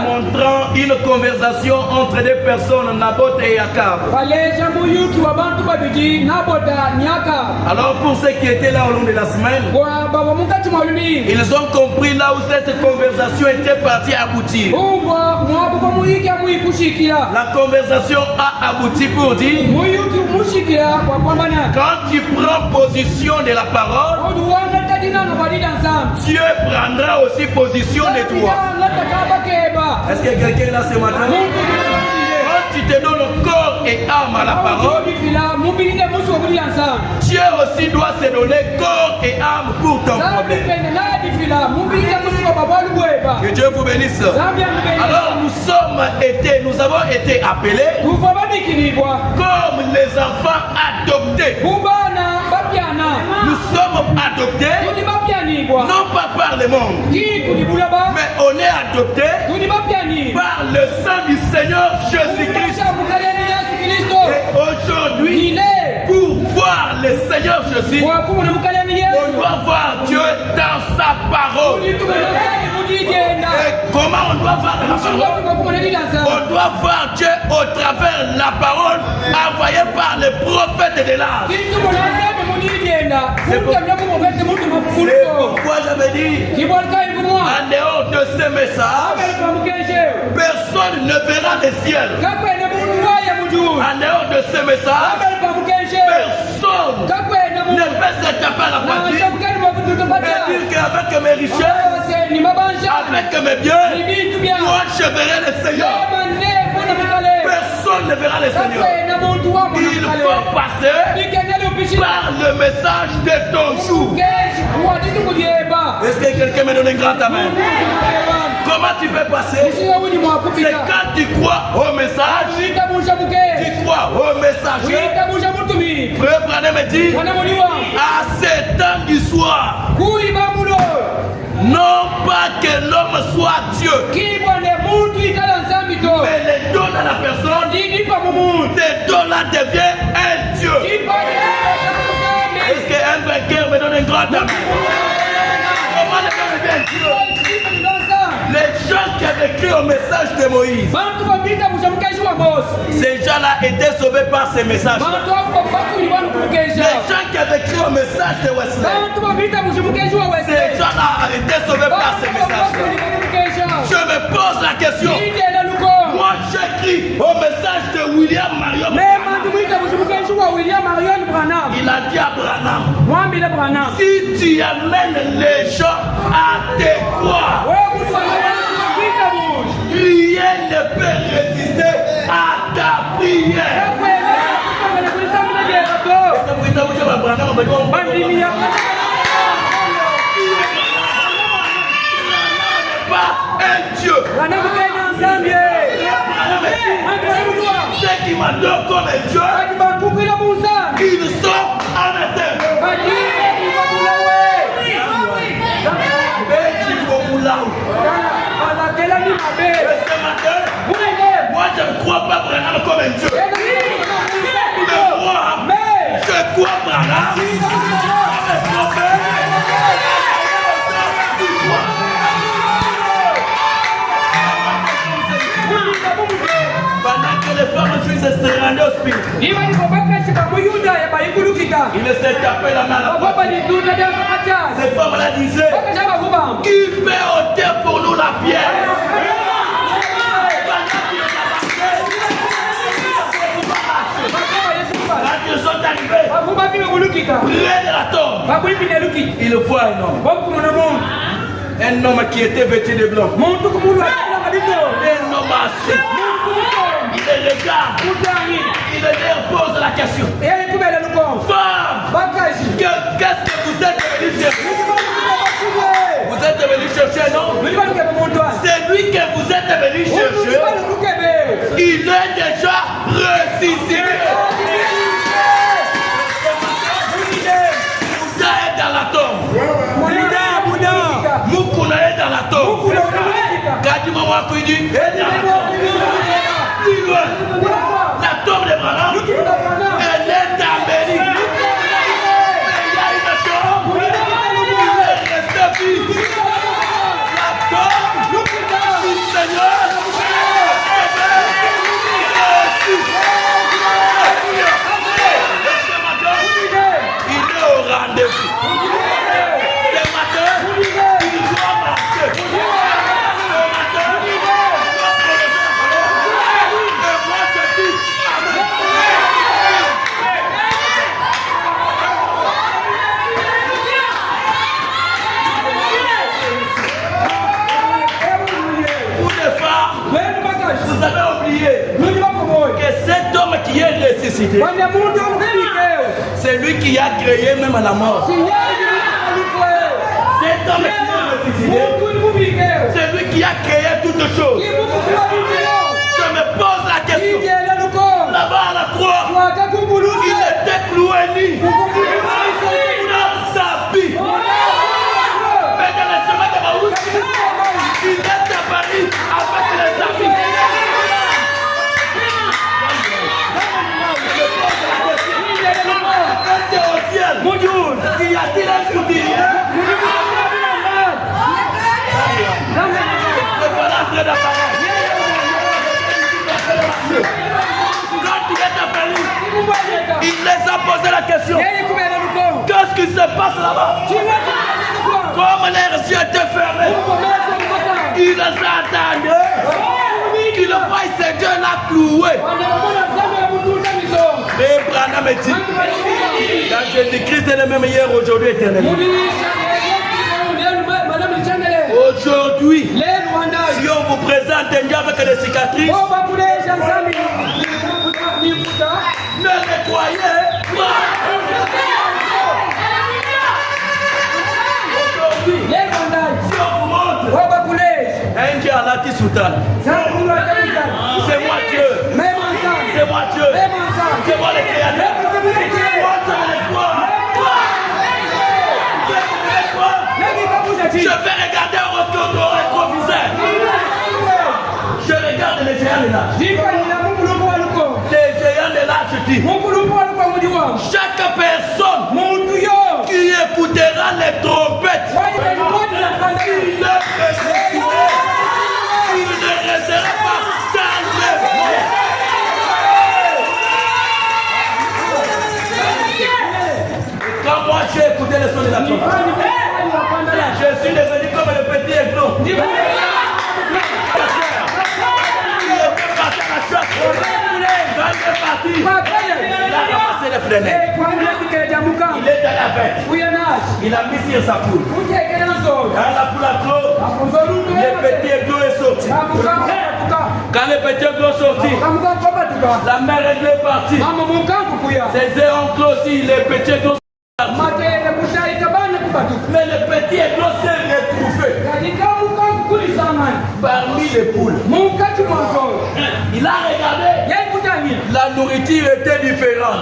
montrant une conversation entre deux personnes, Naboth et Akab. Alors pour ceux qui étaient là au long de la semaine, ils ont compris là où cette conversation était partie aboutir. La conversation a abouti pour dire, quand tu prends position de la parole, Dieu prendra aussi position de toi. Est-ce que quelqu'un est là ce matin? Quand tu te donnes corps et âme à la parole, Dieu aussi doit se donner corps et âme pour ton problème. Que Dieu vous bénisse. Alors nous avons été appelés comme les enfants adoptés. Nous sommes adoptés non pas par le monde, mais on est adoptés par le sang du Seigneur Jésus-Christ. Et aujourd'hui, pour voir le Seigneur Jésus, on doit voir Dieu dans sa parole. Et comment on doit voir la parole? On doit voir Dieu au travers de la parole envoyée par les prophètes de l'âge. C'est pourquoi j'avais dit, en dehors de ce message, personne ne verra le ciel. En dehors de ce message, personne ne peut se taper la poitrine et dire qu'avec mes richesses, avec mes biens, moi je verrai le Seigneur. Personne ne verra le Seigneur. Il faut passer par le message de ton jour. Est-ce que quelqu'un me donne un grand amen? Comment tu peux passer? C'est quand tu crois au message, tu crois au messager. Frère Branham me dit, à 7 ans du soir, non pas que l'homme soit Dieu, mais les dons à la personne, ces dons-là devient un Dieu. Est-ce qu'un vainqueur me donne un grand amen? Comment le Dieu devient Dieu? Les gens qui avaient écrit au message de Moïse, ces gens-là étaient sauvés par ces messages. Les gens qui avaient écrit au message de Wesley, ces gens-là étaient sauvés par ces messages. Je me pose la question. Moi j'écris au message de William Marion. Il a dit à Branham, si tu amènes les gens à te croire, rien ne peut résister à ta prière. Pas un Dieu. Ceux qui m'adorent comme un Dieu, ils sont en éternel. Ce matin, moi je ne crois pas Branham comme un Dieu. Je crois Branham comme un prophète. Pendant que les femmes juives se rendaient au spirit, il s'est tapé la main à la poitrine. Ces femmes-là disaient, qui fait ôter pour nous la pierre? Quand ils sont arrivés près de la tombe, ils voient un homme. Un homme qui était vêtu de blanc. Un homme assis. Il les regarde. Il leur pose la question. Femme, qu'est-ce que vous êtes venu chercher? Vous êtes venu chercher, non? C'est lui que vous êtes venu chercher. Il est déjà ressuscité. Bouddha est dans la tombe. Mukuna est dans la tombe. Gadima Wakuidi est dans la tombe. La tombe de Branham, elle est embellie. Mais il y a une tombe, elle reste vide. ressuscité. C'est lui qui a créé même la mort. Cet homme qui est ressuscité, c'est lui qui a créé toutes choses. Je me pose la question. Là-bas à la croix, il était cloué nu dans sa vie. Mais dans le chemin de Maouss, il est apparu avec les amis. Au ciel, mon Dieu, y a-t-il un soutien? Le voilà en train d'apparaître. Quand il est apparu, il les a posé la question. Qu'est-ce qui se passe là-bas? Comme les yeux étaient fermés, il les a attendus. Qu'il voit ces dieux-là cloués. Et Branham dit, quand Jésus-Christ est le même hier, aujourd'hui, éternellement. Aujourd'hui, si on vous présente un gars avec des cicatrices, ne les croyez pas. Aujourd'hui, si on vous montre un Dieu à la Tissoutane, c'est moi Dieu. C'est moi Dieu. C'est moi le Créateur. Je vais regarder au rétroviseur. Je regarde les géants de l'âge. Les géants de l'âge disent, chaque personne qui écoutera les trompettes, il ne restera pas dans le monde. Quand moi j'ai écouté le son de la trompette, je suis devenu comme le petit aiglon. Il était parti à la chasse. Quand il est parti, il a ramassé les frenets. Il est allé avec. Il a mis sur sa poule. Quand la poule a clos, le petit aiglon est sorti. Quand le petit aiglon est sorti, la mère aiglon est partie. Ses œufs ont closé, le petit aiglon. Mais le petit aiglon s'est retrouvé parmi les poules. Il a regardé. La nourriture était différente.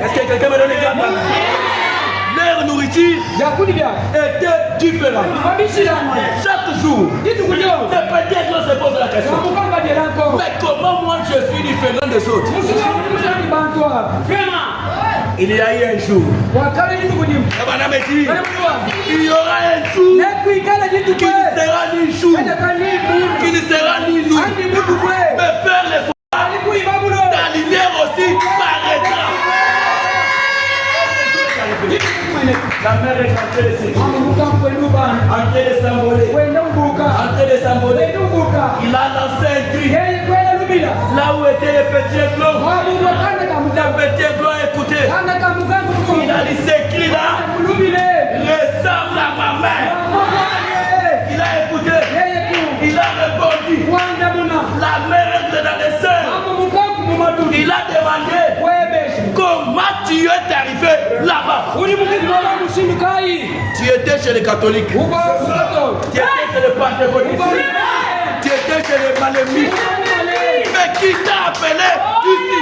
Est-ce que quelqu'un me donne les gars? Leur nourriture était différente. Chaque jour, le petit aiglon se pose la question. Mais comment moi je suis différent des autres? Il y a eu un jour. Il y aura un jour qui ne sera ni jour, qui ne sera ni nuit. Mais faire les fois, ta lumière aussi paraîtra. La mère est en train de s'envoler. Il a lancé un cri. Là où était le petit aiglon, le petit aiglon a écouté. Il a dit ces cris-là ressemblent à ma mère. Il a écouté. Il a répondu. La mère est dans les seins. Il a demandé comment tu es arrivé là-bas. Tu étais chez les catholiques. Tu étais chez les pentecôtistes. Tu étais chez les malémites. Mais qui t'a appelé ici?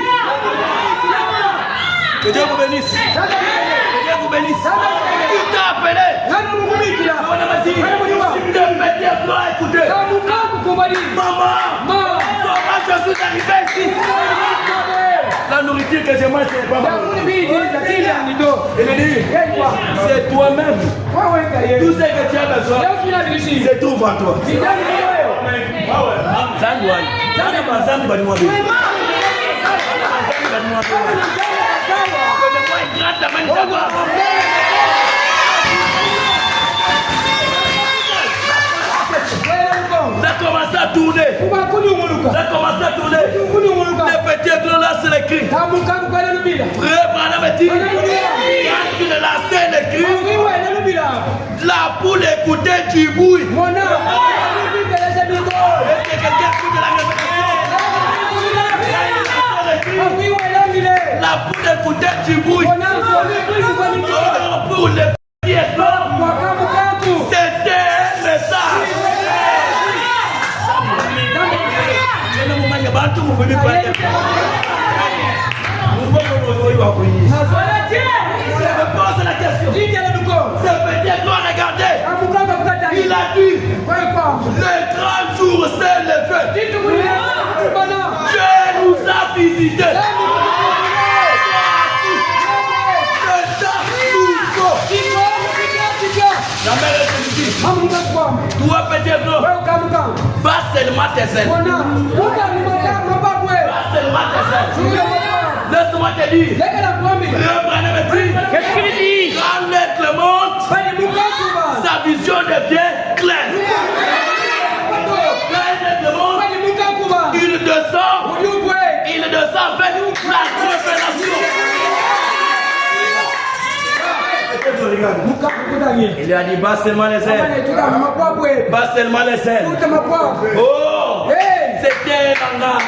Que Dieu vous bénisse. Que Dieu vous bénisse. Qui t'a appelé? On a dit, le petit aiglon a écouté. Maman, comment je suis arrivé ici? La nourriture que j'ai mangée, c'est pas mal. Il dit, c'est toi-même. Tout ce que tu as besoin, se trouve en toi. Ça a commencé à tourner. Ça a commencé à tourner. Les petits aiglons lancent les cris. Frère Branham dit, quand tu lançais les cris, la poule écoutait du bruit. Est-ce que quelqu'un écoute la révélation? vous d'écouter du bruit. Pour les pieds c'était un message. Je me pose la question. Ce petit doit regarder. Il a dit, le grand jour s'est levé. Dieu nous a visités. Toi, petit blanc, pas seulement tes ailes. Pas seulement tes ailes. Laisse-moi te dire. Qu'est-ce qu'il dit? Quand l'être monte, sa vision devient claire. Quand l'être monte, il descend vers la révélation. Il lui a dit, bas seulement les ailes. Bas seulement les ailes. Oh, c'était un langage.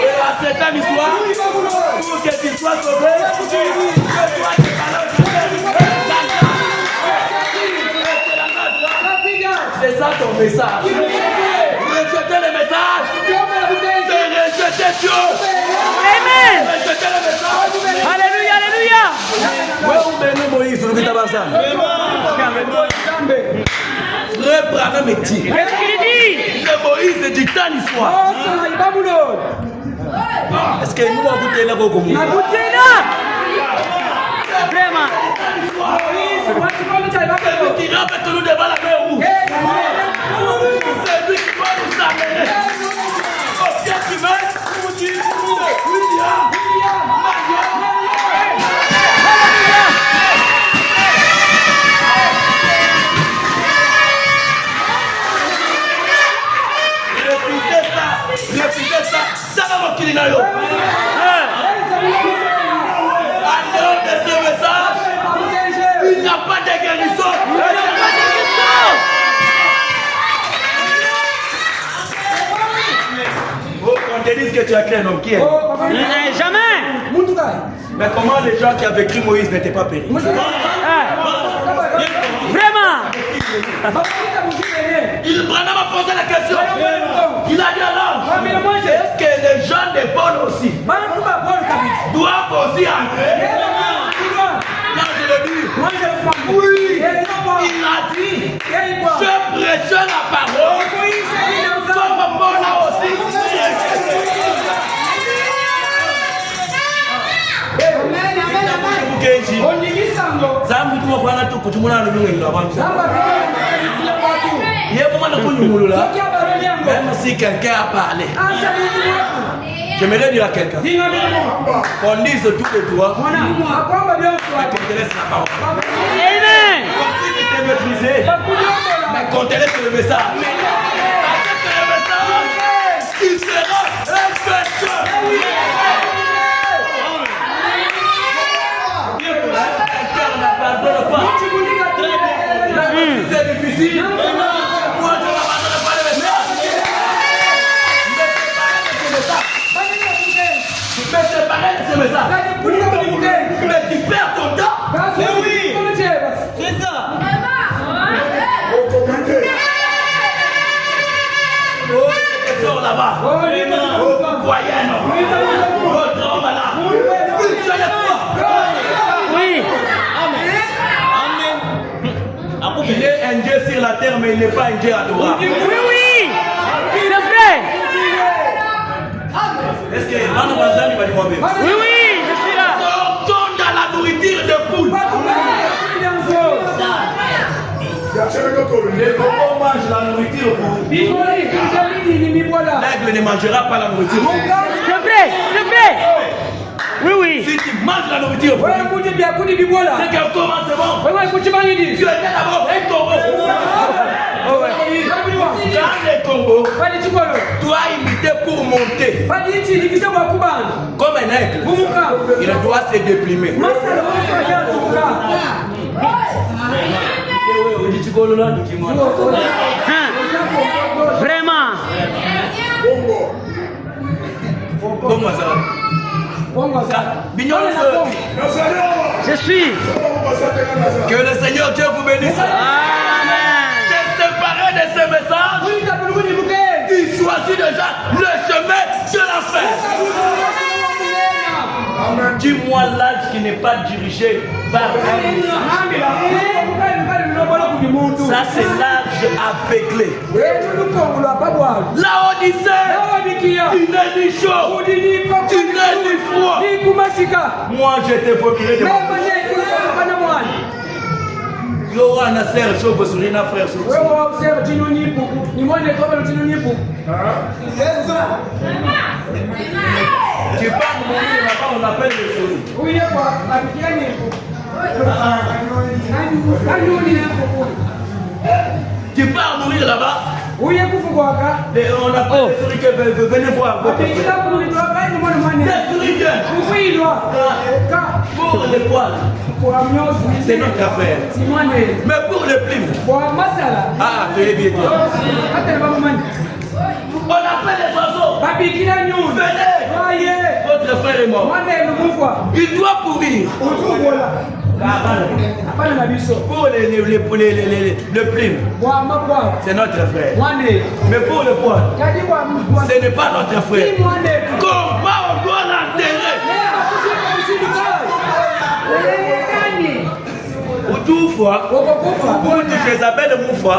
Et à cette histoire, pour que tu sois sauvé, que toi tu c'est ça ton message. Rejeter le message, c'est rejeter Dieu. Amen. Rejeter le message. Alléluia, alléluia. Frère Branham est dit. Qu'est-ce qu'il dit? Le Moïse dit tant d'histoire. Est-ce que nous avons goûté là beaucoup? Vraiment. Celui qui ramène tout nous devant la mer rouge. Celui qui va nous amener. Au pied du maître, nous dit répétez ça, ça va me kill. En dehors de ce message, il n'y a pas de guérison. On te dit que tu as créé un homme qui est. Jamais. Mais comment les gens qui ont vécu Moïse n'étaient pas péris? Vraiment. Il Branham a posé la question. Il a dit alors, est-ce que les gens de Paul aussi doivent aussi entrer? Non, je le dis. Oui. Il a dit, je prêche la parole comme Paul a aussi. Même si quelqu'un a parlé, j'aimerais dire à quelqu'un qu'on dise tous les doigts et qu'on te laisse la parole. Amen. Qu'on puisse te maîtriser, mais qu'on te laisse le message. Avec le message, il sera respecté. C'est difficile. Moi, je n'abandonne pas le message. Tu peux séparer de ce message. Mais tu perds ton temps. Oui. C'est ça. Oh, c'est fort là-bas. Voyez, non. Votre homme là. Oui. Il est un Dieu sur la terre, mais il n'est pas un Dieu adorable. Oui, oui. C'est vrai. Est-ce que Manu Bazali va dire moi? Oui, oui, je suis là. Sortons dans la nourriture de poule. Les cocos mangent la nourriture pour l'aigle ne mangera pas la nourriture. C'est vrai, c'est vrai. Oui, oui. Si tu manges la nourriture, c'est qu'un commencement. Tu étais d'abord un taureau. Dans les taureaux, tu as imité pour monter. Comme un aigle, il doit se déprimer. Vraiment. Comment ça? Je suis. Que le Seigneur Dieu vous bénisse. Amen. De séparer de ce message, il choisit déjà le chemin de l'enfer. Dis-moi l'âge qui n'est pas dirigé par un. Ça c'est l'âge aveuglé. La Odyssée, il n'est ni chaud, il n'est ni froid. Moi j'étais vomiré de moi. Laura Nasser, je vous souviens, frère. Tu parles de mourir là-bas, on appelle le souris. Tu pars mourir là-bas. Et on appelle les souris que venez voir votre frère. Les souris viennent. Pour les poils, c'est notre affaire. Mais pour les primes, ah, tu es bien. On appelle les oiseaux. Venez. Votre frère est mort. Il doit pourrir. Pour le prime, c'est notre frère. Mais pour le poids, ce n'est pas notre frère. Comment on doit l'enterrer? Pour Jézabel Moufa,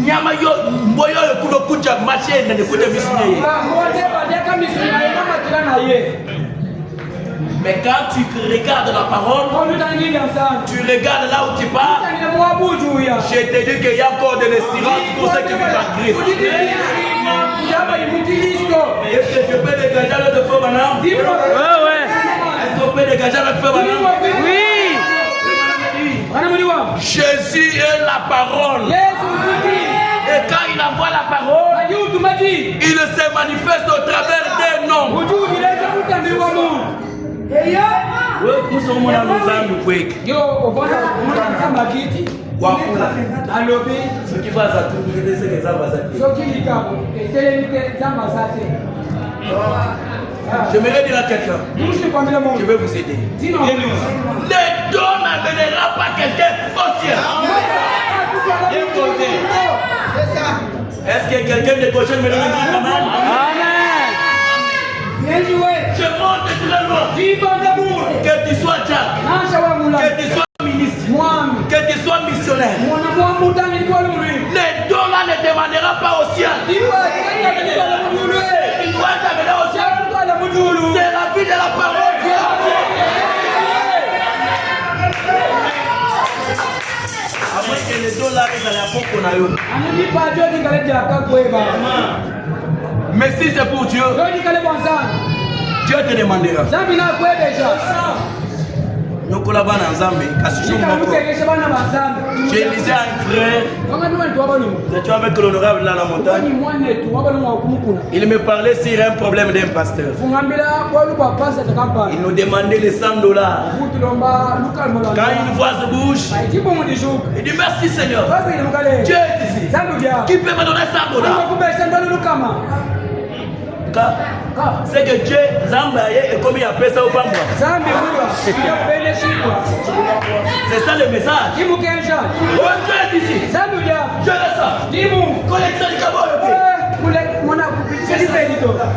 Nyama yo mboyo le kulo kuja machine ne kuja bisine. Mais quand tu regardes la parole, tu regardes là où tu pars, je te dis qu'il y a encore de l'espérance pour ceux qui vivent en Christ. Est-ce que je peux dégager le feu maintenant? Ouais. Est-ce qu'on peut dégager le feu maintenant? Oui. Jésus est la parole. Et quand il envoie la parole, il se manifeste au travers des noms. J'aimerais dire à quelqu'un, je vais vous aider. Ne n'amènera pas quelqu'un au ciel. Est-ce que quelqu'un de gauche me donne un grand amen? Amen. Je monte très loin. Que tu sois Jack, que tu sois ministre, que tu sois missionnaire. Les dons là ne demandera pas au ciel. Il doit t'amener au ciel. C'est la vie de la parole. Avant que les dons là arrivent à la porte qu'on a eu. Mais si c'est pour Dieu, Dieu te demandera. Nous collaborons ensemble. J'ai lisé à un frère. Tu avec l'honorable dans la montagne. Il me parlait sur un problème d'un pasteur. Il nous demandait les $100. Quand il voit ce bouche, il dit merci Seigneur. Dieu est ici. Qui peut me donner $100? C'est que Dieu, Zambaye, et comme il appelle ça au Bamba. C'est ça le message. Dieu est ici. Je le sens. Collection du Cabo.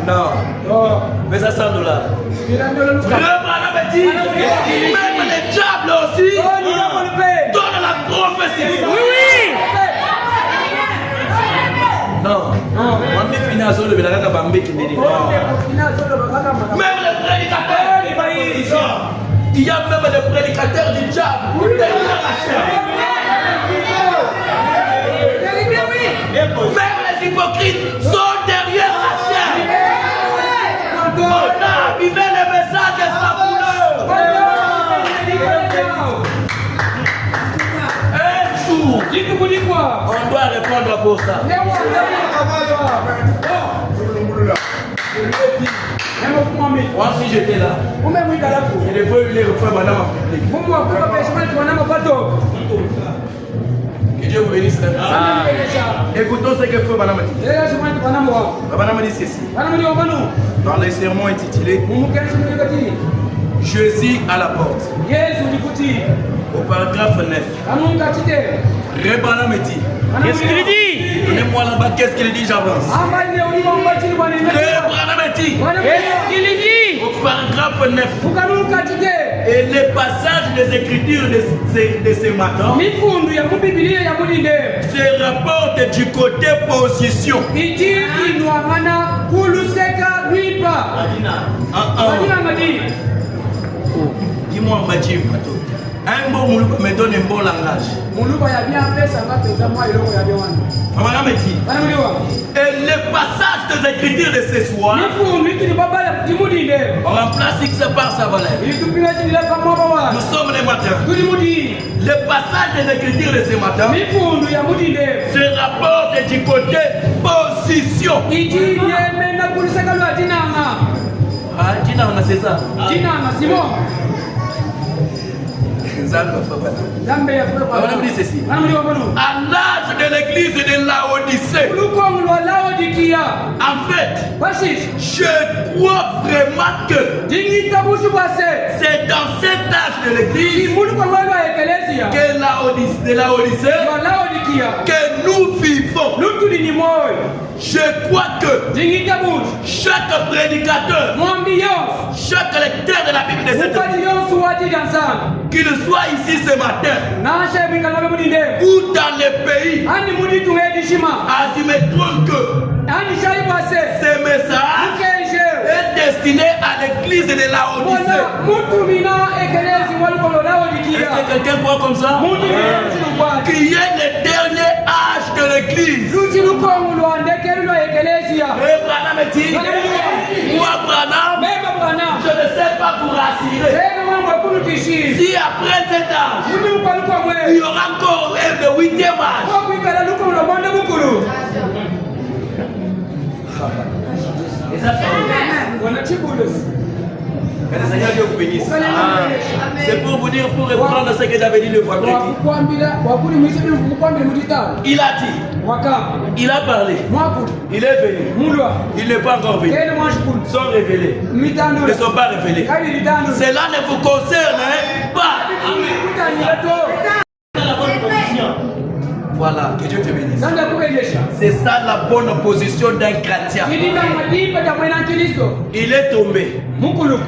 Non. Mais ça $100. Vraiment, même les diables aussi donnent la prophétie. Oui. Non. Même les prédicateurs. Il y a même les prédicateurs du diable. Même les hypocrites sont derrière la chair. On a vivé le message de sa couleur. Un jour, on doit répondre pour ça. Moi si j'étais là, je devrais lui refaire madame en public. Dieu vous bénisse. Écoutons ce que Frère Branham dit. Branham dit ceci. Dans les sermons intitulés Jésus à la porte. Au paragraphe 9. Frère Branham dit. Qu'est-ce qu'il dit? Donnez-moi là-bas, qu'est-ce qu'il dit, j'avance. Frère Branham dit. Qu'est-ce qu'il dit? Au paragraphe 9. Et les passages des Écritures de ce matin se rapportent du côté position. Dis-moi, Mbadji, un bon moulouba me donne un bon langage. Et les passages des Écritures de ce soir, on remplace X par sa valeur. Nous sommes les matins. Les passages des Écritures de ce matin se rapportent du côté position. Ah, Dinana, c'est ça. On dit ceci. À l'âge de l'église de Laodicée, en fait, je crois vraiment que c'est dans cet âge de l'église de Laodicée que nous vivons. Je crois que chaque prédicateur, chaque lecteur de la Bible de cette qu'il soit ici ce matin ou dans les pays, admettons que ce message est destiné à l'église de Laodicée. Est-ce que quelqu'un croit comme ça? Qu'il y ait le dernier âge de l'église. Moi, Branham, je ne sais pas vous rassurer. Si après cet âge, il y aura encore le 8e âge. Que le Seigneur Dieu vous bénisse. C'est pour vous dire, pour reprendre ce que j'avais dit le vendredi. Il a dit, il a parlé, il est venu, il n'est pas encore venu. Ils sont révélés, ils ne sont pas révélés. Cela ne vous concerne pas. Voilà, que Dieu te bénisse. C'est ça la bonne position d'un chrétien. Il est tombé.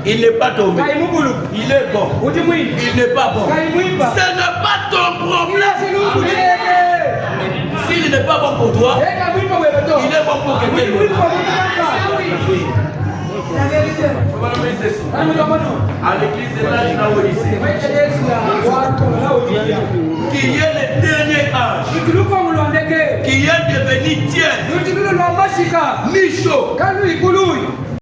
Il n'est pas tombé. Il est bon. Il n'est pas bon. Ce n'est pas ton problème. S'il n'est pas bon pour toi, il est bon pour quelqu'un d'autre. À l'église de l'âge Laodicée, qui est le dernier âge, qui est devenu tiers, ni chaud,